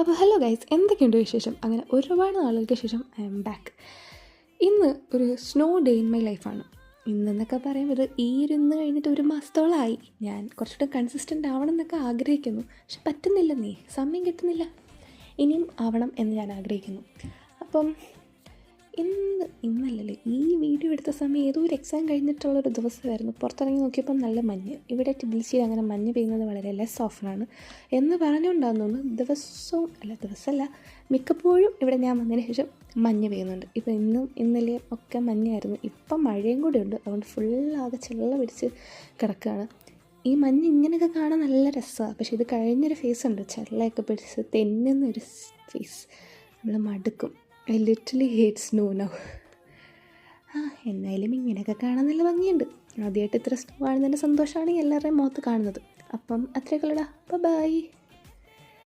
അപ്പോൾ hello guys, എന്തൊക്കെയുണ്ട് വിശേഷം? അങ്ങനെ ഒരുപാട് നാളുകൾക്ക് ശേഷം ഐ എം ബാക്ക്. ഇന്ന് ഒരു സ്നോ ഡേ ഇൻ മൈ ലൈഫാണ്. ഇന്നെന്നൊക്കെ പറയുമ്പോൾ ഈ ഇരുന്ന് കഴിഞ്ഞിട്ട് ഒരു മാസത്തോളമായി. ഞാൻ കുറച്ചുകൂടെ കൺസിസ്റ്റൻ്റ് ആവണം എന്നൊക്കെ ആഗ്രഹിക്കുന്നു, പക്ഷെ പറ്റുന്നില്ല, സമയം കിട്ടുന്നില്ല. ഇനിയും ആവണം എന്ന് ഞാൻ ആഗ്രഹിക്കുന്നു. അപ്പം ഇന്നല്ലല്ലേ ഈ വീഡിയോ എടുത്ത സമയം ഏതോ ഒരു എക്സാം കഴിഞ്ഞിട്ടുള്ളൊരു ദിവസമായിരുന്നു. പുറത്തിറങ്ങി നോക്കിയപ്പോൾ നല്ല മഞ്ഞ്. ഇവിടെ ടിബിലിസിയിൽ അങ്ങനെ മഞ്ഞ് പെയ്യുന്നത് വളരെ ലെസ് ഓഫനാണ് എന്ന് പറഞ്ഞുകൊണ്ടാന്ന് തോന്നുന്നു. ദിവസമല്ല മിക്കപ്പോഴും ഇവിടെ ഞാൻ വന്നതിന് ശേഷം മഞ്ഞ് പെയ്യുന്നുണ്ട്. ഇപ്പോൾ ഇന്നും ഇന്നലെയും ഒക്കെ മഞ്ഞായിരുന്നു. ഇപ്പം മഴയും കൂടി ഉണ്ട്, അതുകൊണ്ട് ഫുള്ളാകെ ചെള്ള പിടിച്ച് കിടക്കുകയാണ്. ഈ മഞ്ഞ് ഇങ്ങനെയൊക്കെ കാണാൻ നല്ല രസമാണ്. പക്ഷേ ഇത് കഴിഞ്ഞൊരു ഫേസ് ഉണ്ട്, ചെള്ളയൊക്കെ പിടിച്ച് തെന്നുന്നൊരു ഫേസ്. നമ്മൾ മടുക്കും. I literally hate snow now. എന്തായാലും ഇങ്ങനെയൊക്കെ കാണാൻ നല്ല ഭംഗിയുണ്ട്. ആദ്യമായിട്ട് ഇത്ര സ്നോ കാണുന്നതിൻ്റെ സന്തോഷമാണ് എല്ലാവരുടെയും മുഖത്ത് കാണുന്നത്. അപ്പം അത്രയൊക്കെ ഉള്ളടാ. ബൈ.